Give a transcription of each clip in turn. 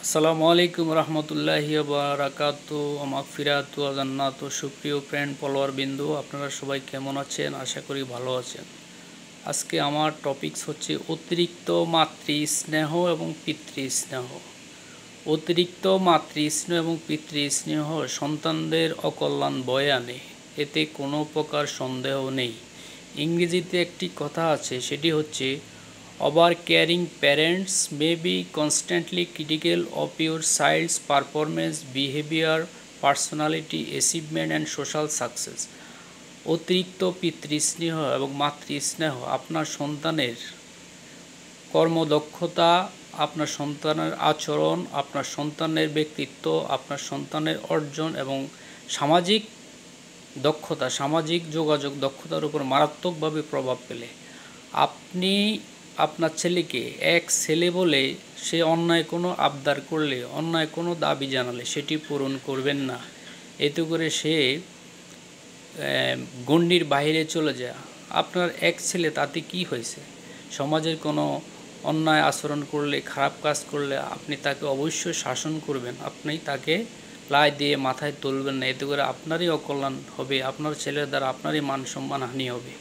আসসালামু আলাইকুম রহমতুল্লাহি বারাকাতু মাগফিরাতু ওয়া জান্নাতু। সুপ্রিয় ফ্রেন্ড ফলোয়ার বিন্দু, আপনারা সবাই কেমন আছেন? আশা করি ভালো আছেন। আজকে আমার টপিকস হচ্ছে অতিরিক্ত মাতৃ স্নেহ এবং পিতৃ স্নেহ। অতিরিক্ত মাতৃ স্নেহ এবং পিতৃ স্নেহ সন্তানদের অকল্যাণ বয়ে আনে, এতে কোনো প্রকার সন্দেহ নেই। ইংরেজিতে একটি কথা আছে, সেটি হচ্ছে Over-caring parents may be constantly critical of your child's performance, behavior, personality, achievement and social success. অতিরিক্ত পিতৃস্নেহ এবং মাতৃস্নেহ আপনার সন্তানের কর্মদক্ষতা, আপনার সন্তানের আচরণ, আপনার সন্তানের ব্যক্তিত্ব, আপনার সন্তানের অর্জন এবং সামাজিক দক্ষতা, সামাজিক যোগাযোগ দক্ষতার উপর মারাত্মকভাবে প্রভাব ফেলে। আপনি আপনার ছেলেকে এক ছেলে বলে সে অন্যায় কোনো আবদার করলে, অন্যায় কোনো দাবি জানালে সেটি পূরণ করবেন না। এতে করে সে গণ্ডির বাইরে চলে যায়। আপনার এক ছেলে, তাতে কি হয়েছে? সমাজের কোনো অন্যায় আচরণ করলে, খারাপ কাজ করলে আপনি তাকে অবশ্যই শাসন করবেন, আপনি তাকে লাই দিয়ে মাথায় তুলবেন না। এতে করে আপনারই অকল্যাণ হবে, আপনার ছেলের দ্বারা আপনারই মান সম্মান হানি হবে।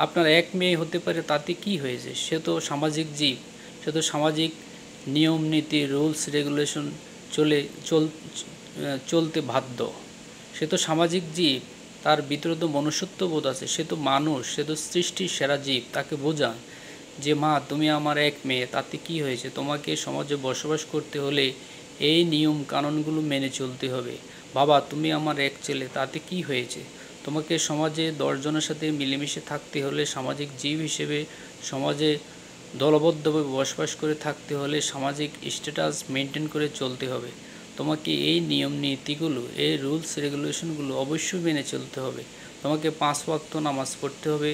আপনার এক মেয়ে হতে পারে, তাতে কি হয়েছে? সে তো সামাজিক জীব, সে তো সামাজিক নিয়ম নীতি, রুলস রেগুলেশন চলতে বাধ্য। সে তো সামাজিক জীব, তার ভিতরে তো মনুষ্যত্ববোধ আছে, সে তো মানুষ, সে তো সৃষ্টির সেরা জীব। তাকে বোঝান যে মা, তুমি আমার এক মেয়ে, তাতে কি হয়েছে? তোমাকে সমাজে বসবাস করতে হলে এই নিয়ম কানুনগুলো মেনে চলতে হবে। বাবা, তুমি আমার এক ছেলে, তাতে কি হয়েছে? তোমাকে সমাজে 10 জনের সাথে মিলেমিশে থাকতে হলে, সামাজিক জীব হিসেবে সমাজে দলবদ্ধভাবে বসবাস করে থাকতে হলে সামাজিক স্ট্যাটাস মেনটেন করে চলতে হবে। তোমাকে এই নিয়ম নীতিগুলো, এই রুলস রেগুলেশনগুলো অবশ্যই মেনে চলতে হবে। তোমাকে 5 ওয়াক্ত নামাজ পড়তে হবে,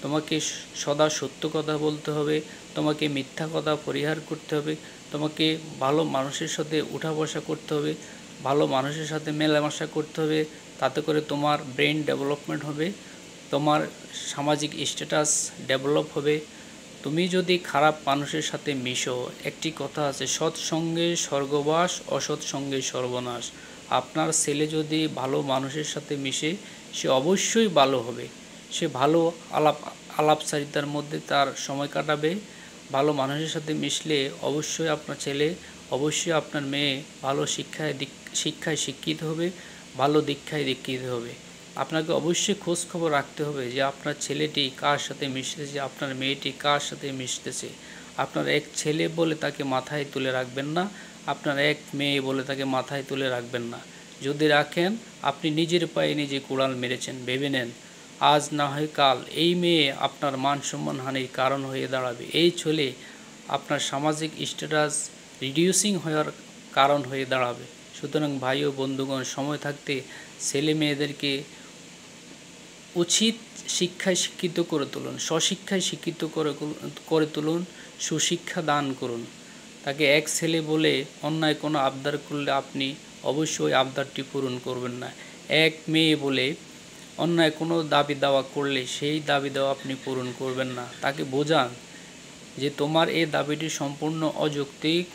তোমাকে সদা সত্য কথা বলতে হবে, তোমাকে মিথ্যা কথা পরিহার করতে হবে, তোমাকে ভালো মানুষের সাথে উঠা বসা করতে হবে, ভালো মানুষের সাথে মেলামেশা করতে হবে। তাতে করে তোমার ব্রেন ডেভেলপমেন্ট হবে, তোমার সামাজিক স্ট্যাটাস ডেভেলপ হবে। তুমি যদি খারাপ মানুষের সাথে মিশো, একটি কথা আছে, সৎসঙ্গে স্বর্গবাস, অসৎ সঙ্গে সর্বনাশ। আপনার ছেলে যদি ভালো মানুষের সাথে মিশে, সে অবশ্যই ভালো হবে। সে ভালো আলাপচারিতার মধ্যে তার সময় কাটাবে। ভালো মানুষের সাথে মিশলে অবশ্যই আপনার ছেলে, অবশ্যই আপনার মেয়ে ভালো শিক্ষায় শিক্ষিত হবে, ভালো দীক্ষায় দীক্ষিত হবে। আপনাকে অবশ্যই খোঁজ খবর রাখতে হবে যে আপনার ছেলেটি কার সাথে মিশতেছে, আপনার মেয়েটি কার সাথে মিশতেছে। আপনার এক ছেলে বলে তাকে মাথায় তুলে রাখবেন না, আপনার এক মেয়ে বলে তাকে মাথায় তুলে রাখবেন না। যদি রাখেন, আপনি নিজের পায়ে নিজে কুড়াল মেরেছেন। ভেবে নেন, আজ না হয় কাল এই মেয়ে আপনার মান সম্মান হানির কারণ হয়ে দাঁড়াবে, এই ছেলে আপনার সামাজিক স্ট্যাটাস রিডিউসিং হওয়ার কারণ হয়ে দাঁড়াবে। সুতরাং ভাই ও বন্ধুগণ, সময় থাকতে ছেলে মেয়েদেরকে উচিত শিক্ষায় শিক্ষিত করে তুলুন, স্বশিক্ষায় শিক্ষিত করে তুলুন, সুশিক্ষা দান করুন। তাকে এক ছেলে বলে অন্যায় কোনো আবদার করলে আপনি অবশ্যই আবদারটি পূরণ করবেন না। এক মেয়ে বলে অন্যায় কোনো দাবি দাওয়া করলে সেই দাবি দাওয়া আপনি পূরণ করবেন না। তাকে বোঝান যে তোমার এই দাবিটি সম্পূর্ণ অযৌক্তিক,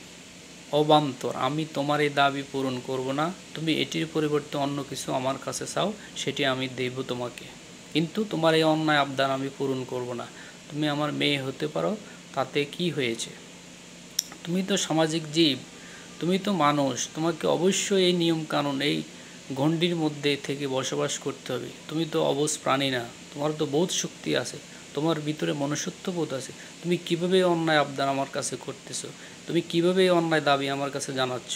অবান্তর, আমি তোমার এই দাবি পূরণ করব না। তুমি এটির পরিবর্তে অন্য কিছু আমার কাছে চাও, সেটি আমি দেব তোমাকে, কিন্তু তোমার এই অন্যায় আবদার আমি পূরণ করব না। তুমি আমার মেয়ে হতে পারো, তাতে কি হয়েছে? তুমি তো সামাজিক জীব, তুমি তো মানুষ, তোমাকে অবশ্যই এই নিয়ম কানুন, এই গণ্ডির মধ্যে থেকে বসবাস করতে হবে। তুমি তো অবুঝ প্রাণী না, তোমার তো বোধ শক্তি আছে, তোমার ভিতরে মনুষ্যত্ববোধ আছে। তুমি কীভাবে অন্যায় আবদার আমার কাছে করতেছো? তুমি কীভাবে অন্যায় দাবি আমার কাছে জানাচ্ছ?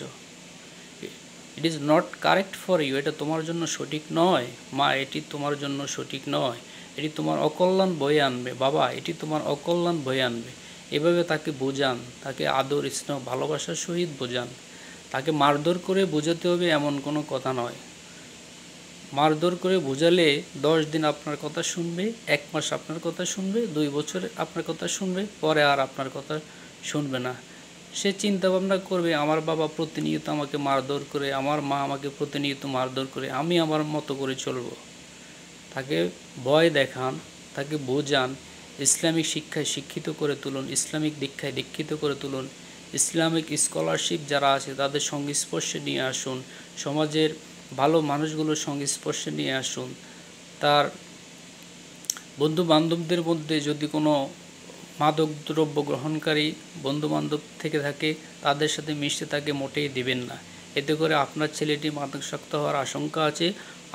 It is not correct for you. এটা তোমার জন্য সঠিক নয় মা, এটি তোমার জন্য সঠিক নয়, এটি তোমার অকল্যাণ বয়ে আনবে। বাবা, এটি তোমার অকল্যাণ বয়ে আনবে। এভাবে তাকে বোঝান, তাকে আদর স্নেহ ভালোবাসার সহিত বোঝান। তাকে মারধর করে বোঝাতে হবে এমন কোনো কথা নয়। মারধর করে বোঝালে 10 দিন আপনার কথা শুনবে, 1 মাস আপনার কথা শুনবে, 2 বছর আপনার কথা শুনবে, পরে আর আপনার কথা শুনবে না। সে চিন্তা ভাবনা করবে, আমার বাবা প্রতিনিয়ত আমাকে মারধর করে, আমার মা আমাকে প্রতিনিয়ত মারধর করে, আমি আমার মতো করে চলবো। তাকে ভয় দেখান, তাকে বোঝান, ইসলামিক শিক্ষায় শিক্ষিত করে তুলুন, ইসলামিক দীক্ষায় দীক্ষিত করে তুলুন। ইসলামিক স্কলারশিপ যারা আছে তাদের সংস্পর্শে নিয়ে আসুন, সমাজের ভালো মানুষগুলোর সংস্পর্শে নিয়ে আসুন। তার বন্ধু বান্ধবদের মধ্যে যদি কোনো মাদক দ্রব্য গ্রহণকারী বন্ধুবান্ধব থেকে থাকে তাদের সাথে মিশতে তাকে মোটেই দিবেন না। এতে করে আপনার ছেলেটি মাদকাসক্ত হওয়ার আশঙ্কা আছে,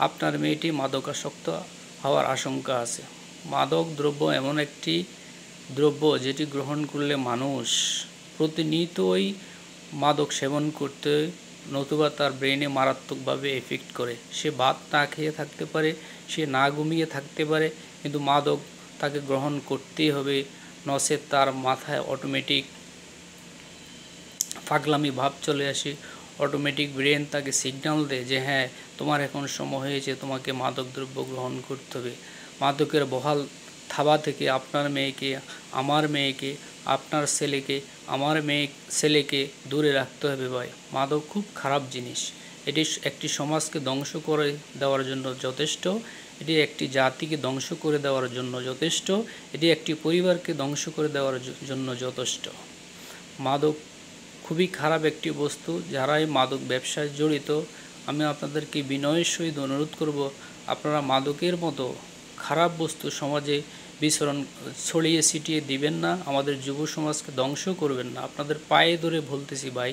আপনার মেয়েটি মাদকাসক্ত হওয়ার আশঙ্কা আছে। মাদক দ্রব্য এমন একটি দ্রব্য যেটি গ্রহণ করলে মানুষ প্রতিনিয়তই মাদক সেবন করতে, নতুবা তার ব্রেনে মারাত্মকভাবে এফেক্ট করে। সে ভাত না খেয়ে থাকতে পারে, সে না ঘুমিয়ে থাকতে পারে, কিন্তু মাদক তাকে গ্রহণ করতেই হবে, নচেৎ তার মাথায় অটোমেটিক পাগলামি ভাব চলে আসে। অটোমেটিক ব্রেন তাকে সিগন্যাল দেয় যে হ্যাঁ, তোমার এখন সময় হয়েছে, তোমাকে মাদক দ্রব্য গ্রহণ করতে হবে। মাদকের বহাল থাবা থেকে আপনার মেয়েকে, আমার মেয়েকে, আপনার ছেলেকে, আমার ছেলেকে দূরে রাখতে হবে ভাই। মাদক খুব খারাপ জিনিস। এটি একটি সমাজকে ধ্বংস করে দেওয়ার জন্য যথেষ্ট, এটি একটি জাতিকে ধ্বংস করে দেওয়ার জন্য যথেষ্ট, এটি একটি পরিবারকে ধ্বংস করে দেওয়ার জন্য যথেষ্ট। মাদক খুবই খারাপ একটি বস্তু। যারাই মাদক ব্যবসায় জড়িত, আমি আপনাদেরকে বিনয়ের সহিত অনুরোধ করব, আপনারা মাদকের মতো খারাপ বস্তু সমাজে বিচরণ ছড়িয়ে ছিটিয়ে দিবেন না, আমাদের যুব সমাজকে ধ্বংস করবেন না। আপনাদের পায়ে ধরে বলতেছি ভাই,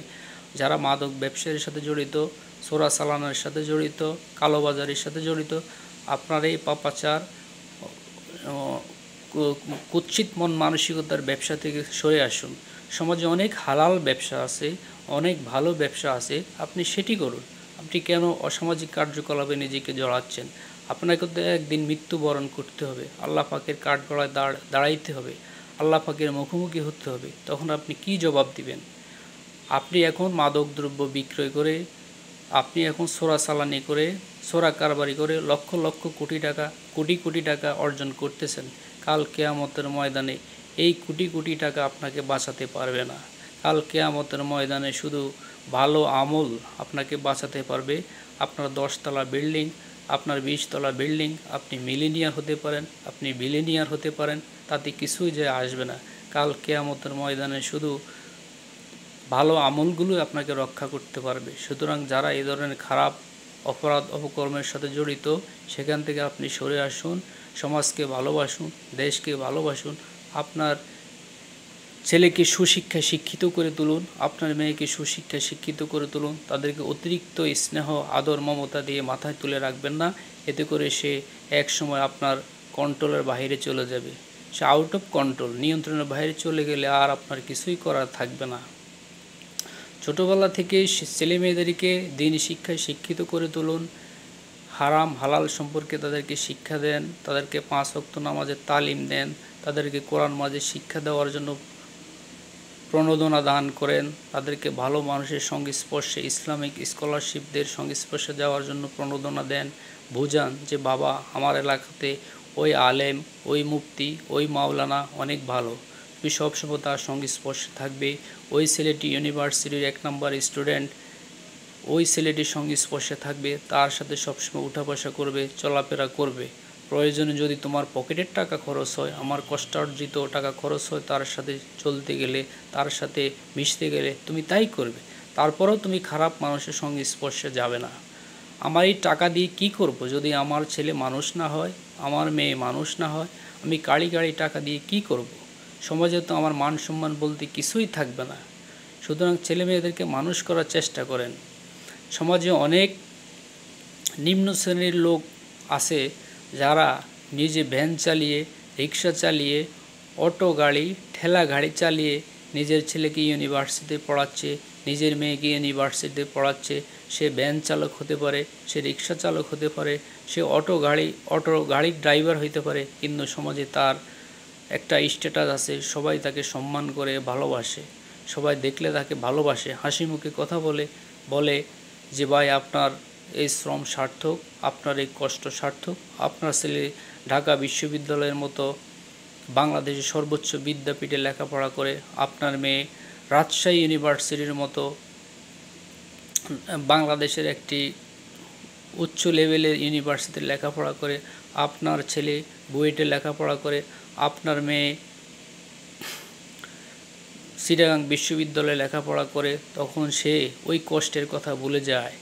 যারা মাদক ব্যবসায়ের সাথে জড়িত, চোরা চালানের সাথে জড়িত, কালোবাজারের সাথে জড়িত, আপনার এই পাপাচার কুৎসিত মন মানসিকতার ব্যবসা থেকে সরে আসুন। সমাজে অনেক হালাল ব্যবসা আছে, অনেক ভালো ব্যবসা আছে, আপনি সেটি করুন। আপনি কেন অসামাজিক কার্যকলাপে নিজেকে জড়াচ্ছেন? আপনাকে তো একদিন মৃত্যুবরণ করতে হবে, আল্লাহ পাকের কাঠগড়ায় দাঁড়াইতে হবে, আল্লাহ পাকের মুখোমুখি হতে হবে। তখন আপনি কি জবাব দিবেন? আপনি এখন মাদক দ্রব্য বিক্রয় করে, আপনি এখন চোরা চালানি করে, চোরা কারবারি করে লক্ষ লক্ষ কোটি টাকা, কোটি কোটি টাকা অর্জন করতেছেন। কাল কিয়ামতের ময়দানে এই কোটি কোটি টাকা আপনাকে বাঁচাতে পারবে না। কাল কিয়ামতের ময়দানে শুধু ভালো আমল আপনাকে বাঁচাতে পারবে। আপনার 10 তলা বিল্ডিং, আপনার 20 তলা বিল্ডিং, আপনি মিলিনিয়ার হতে পারেন, আপনি বিলিনিয়ার হতে পারেন, তাতে কিছুই যায় আসবে না। কাল কিয়ামতের ময়দানে শুধু ভালো আমলগুলোই আপনাকে রক্ষা করতে পারবে। সুতরাং যারা এই ধরনের খারাপ অপরাধ অপকর্মের সাথে জড়িত, সেখান থেকে আপনি সরে আসুন, সমাজকে ভালোবাসুন, দেশকে ভালোবাসুন, আপনার ছেলেকে সুশিক্ষায় শিক্ষিত করে তুলুন, আপনার মেয়েকে সুশিক্ষায় শিক্ষিত করে তুলুন। তাদেরকে অতিরিক্ত স্নেহ আদর মমতা দিয়ে মাথায় তুলে রাখবেন না, এতে করে সে এক সময় আপনার কন্ট্রোলের বাইরে চলে যাবে। সে আউট অফ কন্ট্রোল, নিয়ন্ত্রণের বাইরে চলে গেলে আর আপনার কিছুই করার থাকবে না। ছোটোবেলা থেকে ছেলে মেয়েদেরকে দিন শিক্ষায় শিক্ষিত করে তুলুন, হারাম হালাল সম্পর্কে তাদেরকে শিক্ষা দেন, তাদেরকে 5 ওয়াক্ত নামাজের তালিম দেন, তাদেরকে কোরআন মাজিদ শিক্ষা দেওয়ার জন্য প্রণোদনা দান করেন, তাদেরকে ভালো মানুষের সংস্পর্শে, ইসলামিক স্কলারশিপদের সংস্পর্শে যাওয়ার জন্য প্রণোদনা দেন, বুঝান যে বাবা আমার এলাকাতে ওই আলেম, ওই মুফতি, ওই মাওলানা অনেক ভালো, তুমি সবসময় তার সংস্পর্শে থাকবে। ওই ছেলেটি ইউনিভার্সিটির 1 নম্বর স্টুডেন্ট, ওই ছেলেটির সংস্পর্শে থাকবে, তার সাথে সবসময় উঠা বসা করবে, চলাফেরা করবে। প্রয়োজনে যদি তোমার পকেটের টাকা খরচ হয়, আমার কষ্টার্জিত টাকা খরচ হয় তার সাথে চলতে গেলে, তার সাথে মিশতে গেলে, তুমি তাই করবে। তারপরেও তুমি খারাপ মানুষের সংস্পর্শে যাবে না। আমার এই টাকা দিয়ে কি করব যদি আমার ছেলে মানুষ না হয়, আমার মেয়ে মানুষ না হয়? আমি কাড়ি টাকা দিয়ে কি করব? সমাজে তো আমার মান সম্মান বলতে কিছুই থাকবে না। সুতরাং ছেলে মেয়েদেরকে মানুষ করার চেষ্টা করেন। সমাজে অনেক নিম্ন শ্রেণীর লোক আছে যারা নিজে ভ্যান চালিয়ে, রিক্সা চালিয়ে, অটো গাড়ি, ঠেলা গাড়ি চালিয়ে নিজের ছেলেকে ইউনিভার্সিটিতে পড়াচ্ছে, নিজের মেয়েকে ইউনিভার্সিটিতে পড়াচ্ছে। সে ভ্যান চালক হতে পারে, সে রিক্সা চালক হতে পারে, সে অটো গাড়ির ড্রাইভার হইতে পারে, কিন্তু সমাজে তার একটা স্ট্যাটাস আছে, সবাই তাকে সম্মান করে, ভালোবাসে, সবাই দেখলে তাকে ভালোবাসে, হাসি মুখে কথা বলে যে ভাই আপনার এই শ্রম সার্থক, আপনার এই কষ্ট সার্থক, আপনার ছেলে ঢাকা বিশ্ববিদ্যালয়ের মতো বাংলাদেশের সর্বোচ্চ বিদ্যাপীঠে লেখাপড়া করে, আপনার মেয়ে রাজশাহী ইউনিভার্সিটির মতো বাংলাদেশের একটি উচ্চ লেভেলের ইউনিভার্সিটিতে লেখাপড়া করে, আপনার ছেলে বুয়েটে লেখাপড়া করে, আপনার মেয়ে চিটাগাং বিশ্ববিদ্যালয়ে লেখাপড়া করে, তখন সে ওই কষ্টের কথা ভুলে যায়।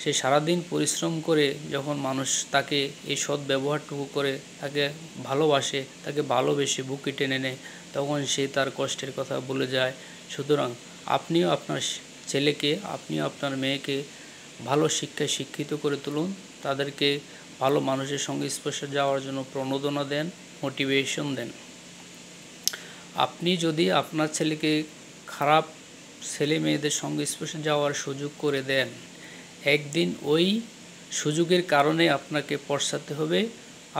সে সারাদিন পরিশ্রম করে যখন মানুষ তাকে এই সৎ ব্যবহারটুকু করে, তাকে ভালোবাসে, তাকে ভালোবেসে বুকে টেনে নেয়, তখন সে তার কষ্টের কথা ভুলে যায়। সুতরাং আপনিও আপনার ছেলেকে, আপনিও আপনার মেয়েকে ভালো শিক্ষায় শিক্ষিত করে তুলুন, তাদেরকে ভালো মানুষের সঙ্গে স্পর্শে যাওয়ার জন্য প্রণোদনা দেন, মোটিভেশন দেন। আপনি যদি আপনার ছেলেকে খারাপ ছেলে মেয়েদের সঙ্গে স্পর্শে যাওয়ার সুযোগ করে দেন, একদিন ওই সুযোগের কারণে আপনাকে পশ্চাতে হবে,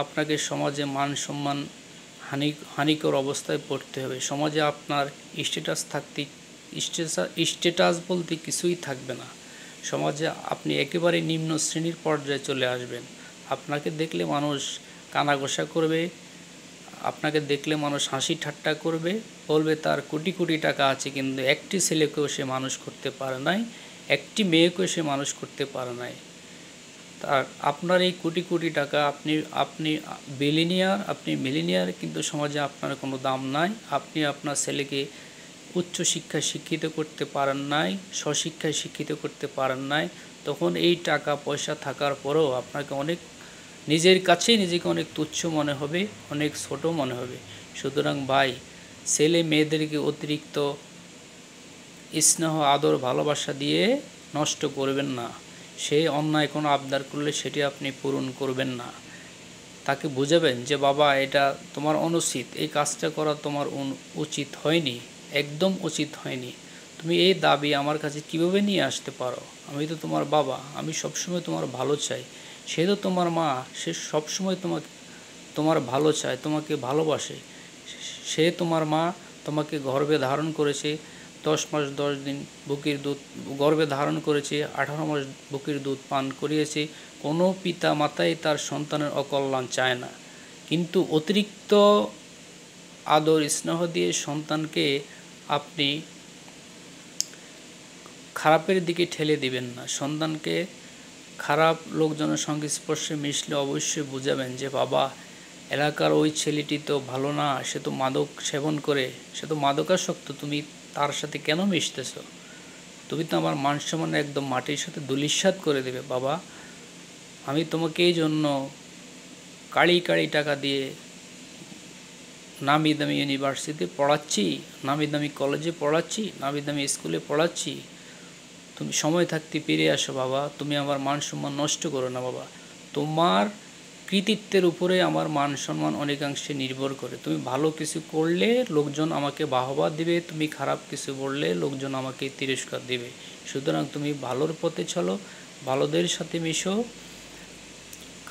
আপনাকে সমাজে মান সম্মান হানিকর অবস্থায় পড়তে হবে। সমাজে আপনার স্ট্যাটাস বলতে কিছুই থাকবে না। সমাজে আপনি একেবারে নিম্ন শ্রেণীর পর্যায়ে চলে আসবেন। আপনাকে দেখলে মানুষ কানাঘষা করবে, আপনাকে দেখলে মানুষ হাসি ঠাট্টা করবে, বলবে তার কোটি কোটি টাকা আছে, কিন্তু একটি ছেলেকেও সে মানুষ করতে পারে নাই, একটি মেয়েকেও সে মানুষ করতে পারে নাই। তার আপনার এই কোটি কোটি টাকা, আপনি মিলিনিয়ার, কিন্তু সমাজে আপনার কোনো দাম নাই। আপনি আপনার ছেলেকে উচ্চ শিক্ষায় শিক্ষিত করতে পারেন নাই, স্বশিক্ষায় শিক্ষিত করতে পারেন নাই। তখন এই টাকা পয়সা থাকার পরেও আপনাকে নিজের কাছেই নিজেকে অনেক তুচ্ছ মনে হবে, অনেক ছোট মনে হবে। সুতরাং ভাই, ছেলে মেয়েদেরকে অতিরিক্ত স্নেহ আদর ভালোবাসা দিয়ে নষ্ট করবেন না। সে অন্যায় কোনো আবদার করলে সেটি আপনি পূরণ করবেন না। তাকে বুঝাবেন যে বাবা, এটা তোমার অনুচিত, এই কাজটা করা তোমার উচিত হয়নি, একদম উচিত হয়নি। তুমি এই দাবি আমার কাছে কিভাবে নিয়ে আসতে পারো? আমি তো তোমার বাবা, আমি সবসময় তোমার ভালো চাই। সে তো তোমার মা, সে সবসময় তোমার ভালো চায়, তোমাকে ভালোবাসে। সে তোমার মা, তোমাকে গর্ভে ধারণ করেছে, 10 মাস 10 দিন বুকের দুধ গর্ভে ধারণ করেছে, 18 মাস বুকের দুধ পান করিয়েছে। কোনো পিতা মাতাই তার সন্তানের অকল্যাণ চায় না, কিন্তু অতিরিক্ত আদর স্নেহ দিয়ে সন্তানকে আপনি খারাপের দিকে ঠেলে দিবেন না। সন্তানকে খারাপ লোকজনের সঙ্গে স্পর্শে মিশলে অবশ্যই বুঝাবেন যে বাবা, এলাকার ওই ছেলেটি তো ভালো না, সে তো মাদক সেবন করে, সে তো মাদকাসক্ত, তুমি তার সাথে কেন মিশতেছ? তুমি তো আমার মান সম্মান একদম মাটির সাথে ধূলিসাৎ করে দেবে। বাবা, আমি তোমাকে এই জন্য কাড়ি কাড়ি টাকা দিয়ে নামি দামি ইউনিভার্সিটিতে পড়াচ্ছি, নামি দামি কলেজে পড়াচ্ছি, নামি দামি স্কুলে পড়াচ্ছি। তুমি সময় থাকতে ফিরে আসো বাবা, তুমি আমার মান সম্মান নষ্ট করো না বাবা। তোমার কৃতিত্বের উপরে আমার মান সম্মান অনেকাংশে নির্ভর করে। তুমি ভালো কিছু করলে লোকজন আমাকে বাহবা দিবে, তুমি খারাপ কিছু বললে লোকজন আমাকে তিরস্কার দিবে। সুতরাং তুমি ভালোর পথে চলো, ভালোদের সাথে মিশো,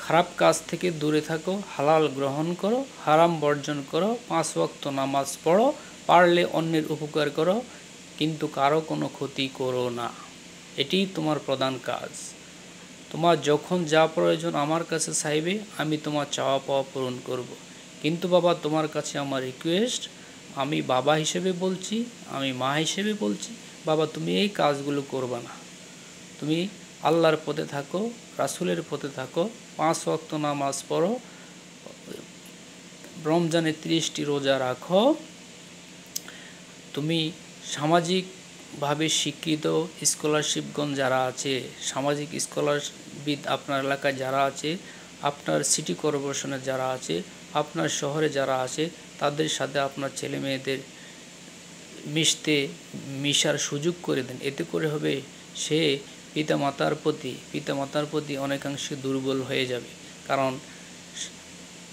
খারাপ কাজ থেকে দূরে থাকো, হালাল গ্রহণ করো, হারাম বর্জন করো, 5 ওয়াক্ত নামাজ পড়ো, পারলে অন্যের উপকার করো, কিন্তু কারো কোনো ক্ষতি করো না। এটিই তোমার প্রধান কাজ। তোমার যখন যা প্রয়োজন আমার কাছে চাইবে, আমি তোমার চাওয়া পাওয়া পূরণ করব। কিন্তু বাবা, তোমার কাছে আমার রিকোয়েস্ট, আমি বাবা হিসেবে বলছি, আমি মা হিসেবে বলছি, বাবা তুমি এই কাজগুলো করবে না। তুমি আল্লাহর পথে থাকো, রাসূলের পথে থাকো, 5 ওয়াক্ত নামাজ পড়ো, রমজানে 30টি রোজা রাখো। তুমি সামাজিকভাবে স্বীকৃত স্কলারশিপগণ যারা আছে, সামাজিক স্কলারবিদ আপনার এলাকায় যারা আছে, আপনার সিটি কর্পোরেশনে যারা আছে, আপনার শহরে যারা আছে, তাদের সাথে আপনার ছেলে মেয়েদের মিশার সুযোগ করে দেন। এতে করে হবে সে পিতামাতার প্রতি অনেকাংশে দুর্বল হয়ে যাবে। কারণ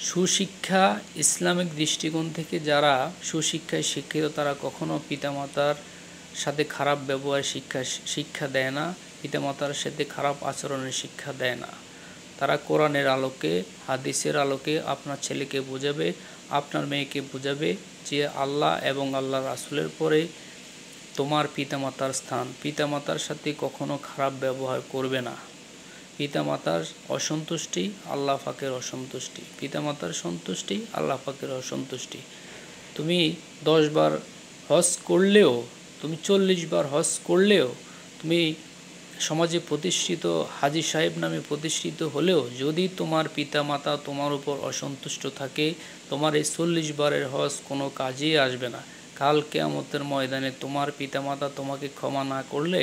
সুশিক্ষা, ইসলামিক দৃষ্টিকোণ থেকে যারা সুশিক্ষায় শিক্ষিত, তারা কখনো পিতামাতার সাথে খারাপ ব্যবহার শিক্ষা দেয় না, পিতামাতার সাথে খারাপ আচরণের শিক্ষা দেয় না। তারা কোরআনের আলোকে, হাদিসের আলোকে আপনার ছেলেকে বোঝাবে, আপনার মেয়েকে বোঝাবে যে আল্লাহ এবং আল্লাহ রাসূলের পরে তোমার পিতামাতার স্থান। পিতামাতার সাথে কখনো খারাপ ব্যবহার করবে না। পিতামাতার অসন্তুষ্টি আল্লাহ পাকের অসন্তুষ্টি, পিতামাতার সন্তুষ্টি আল্লাহ পাকের অসন্তুষ্টি। তুমি 10 বার হজ করলেও, তুমি 40 বার হজ করলেও, তুমি সমাজে প্রতিষ্ঠিত হাজী সাহেব নামে প্রতিষ্ঠিত হলেও, যদি তোমার পিতামাতা তোমার উপর অসন্তুষ্ট থাকে, তোমার এই 40 বারের হজ কোনো কাজেই আসবে না। কাল কিয়ামতের ময়দানে তোমার পিতামাতা তোমাকে ক্ষমা না করলে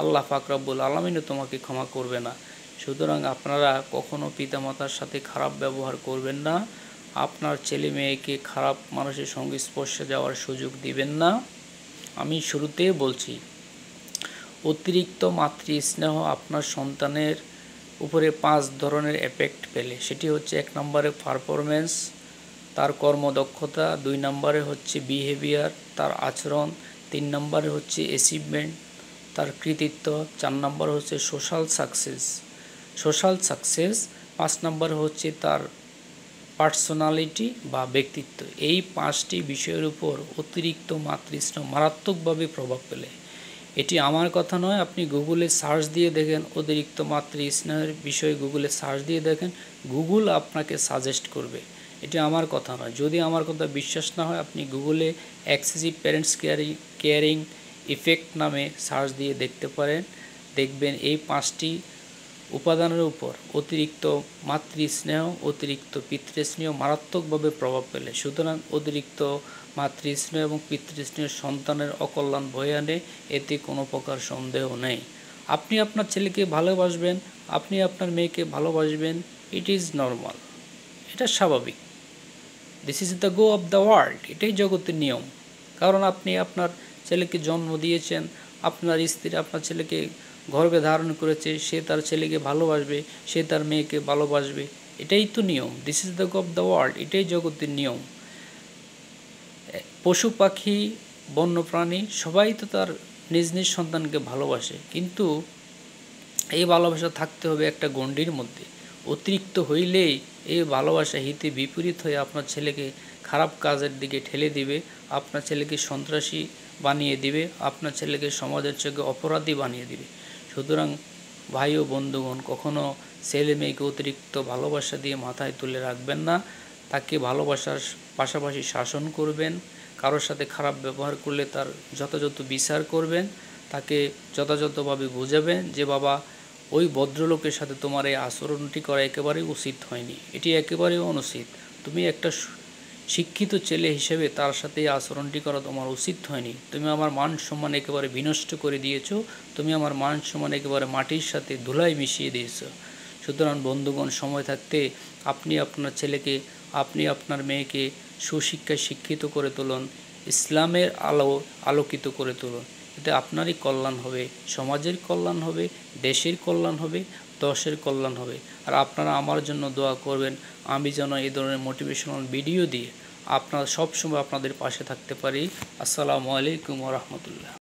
আল্লাহ পাক রব্বুল আলামিনও তোমাকে ক্ষমা করবে না। সুতরাং আপনারা কখনো পিতামাতার সাথে খারাপ ব্যবহার করবেন না। আপনার ছেলে মেয়েকে খারাপ মানুষের সংস্পর্শে যাওয়ার সুযোগ দিবেন না। আমি শুরুতেই বলছি, অতিরিক্ত মাতৃস্নেহ আপনার সন্তানের উপরে 5 ধরনের এফেক্ট ফেলে। সেটি হচ্ছে 1 নম্বরে পারফরমেন্স, তার কর্মদক্ষতা, 2 নম্বরে হচ্ছে বিহেভিয়ার, তার আচরণ, 3 নম্বরে হচ্ছে অ্যাচিভমেন্ট, তার কৃতিত্ব, 4 নম্বরে হচ্ছে সোশ্যাল সাকসেস, 5 নম্বরে হচ্ছে তার পার্সোনালিটি বা ব্যক্তিত্ব। এই 5টি বিষয়ের উপর অতিরিক্ত মাতৃস্নেহ মারাত্মকভাবে প্রভাব ফেলে। এটি আমার কথা নয়, আপনি গুগলে সার্চ দিয়ে দেখেন, অতিরিক্ত মাতৃস্নেহের বিষয়ে গুগলে সার্চ দিয়ে দেখেন, গুগল আপনাকে সাজেস্ট করবে। এটি আমার কথা নয়। যদি আমার কথা বিশ্বাস না হয়, আপনি গুগলে এক্সেসিভ প্যারেন্টস কেয়ারিং ইফেক্ট নামে সার্চ দিয়ে দেখতে পারেন। দেখবেন এই 5টি উপাদানের উপর অতিরিক্ত মাতৃস্নেহ, অতিরিক্ত পিতৃস্নেহ মারাত্মকভাবে প্রভাব ফেলে। সুতরাং অতিরিক্ত মাতৃস্নেহ এবং পিতৃস্নেহ সন্তানের অকল্যাণ বয়ে আনে, এতে কোনো প্রকার সন্দেহ নেই। আপনি আপনার ছেলেকে ভালোবাসবেন, আপনি আপনার মেয়েকে ভালোবাসবেন, ইট ইজ নর্মাল, এটা স্বাভাবিক। This is the go of the world, এটাই জগতের নিয়ম। কারণ আপনি আপনার ছেলেকে জন্ম দিয়েছেন, আপনার স্ত্রী আপনার ছেলেকে গর্ভে ধারণ করেছে, সে তার ছেলেকে ভালোবাসবে, সে তার মেয়েকে ভালোবাসবে, এটাই তো নিয়ম। This is the go of the world, এটাই জগতের নিয়ম। পশু পাখি বন্যপ্রাণী সবাই তো তার নিজ নিজ সন্তানকে ভালোবাসে, কিন্তু এই ভালোবাসা থাকতে হবে একটা গণ্ডির মধ্যে। অতিরিক্ত হইলেই এই ভালোবাসা হিতে বিপরীত হয়ে আপনার ছেলেকে খারাপ কাজের দিকে ঠেলে দিবে, আপনার ছেলেকে সন্ত্রাসী বানিয়ে দিবে, আপনার ছেলেকে সমাজের চোখে অপরাধী বানিয়ে দিবে। সুতরাং ভাই ও বন্ধুগণ, কখনো ছেলে মেয়েকে অতিরিক্ত ভালোবাসা দিয়ে মাথায় তুলে রাখবেন না। তাকে ভালোবাসার পাশাপাশি শাসন করবেন। কারোর সাথে খারাপ ব্যবহার করলে তার যথাযথ বিচার করবেন, তাকে যথাযথভাবে বোঝাবেন যে বাবা, ওই ভদ্রলোকের সাথে তোমার এই আচরণটি করা একেবারেই উচিত হয়নি, এটি একেবারেই অনুচিত। তুমি একটা শিক্ষিত ছেলে হিসেবে তার সাথে এই আচরণটি করা তোমার উচিত হয়নি। তুমি আমার মান সম্মান একেবারে বিনষ্ট করে দিয়েছো, তুমি আমার মান সম্মান একেবারে মাটির সাথে ধুলায় মিশিয়ে দিয়েছো। সুতরাং বন্ধুগণ, সময় থাকতে আপনি আপনার ছেলেকে, আপনি আপনার মেয়েকে সুশিক্ষায় শিক্ষিত করে তুলুন, ইসলামের আলোকিত করে তুলুন। এতে আপনারই কল্যাণ হবে, সমাজের কল্যাণ হবে, দেশের কল্যাণ হবে, দশের কল্যাণ হবে। আর আপনারা আমার জন্য দোয়া করবেন, আমি যেন এই ধরনের মোটিভেশনাল ভিডিও দিয়ে আপনারা সবসময় আপনাদের পাশে থাকতে পারি। আসসালামু আলাইকুম ওয়া রাহমাতুল্লাহ।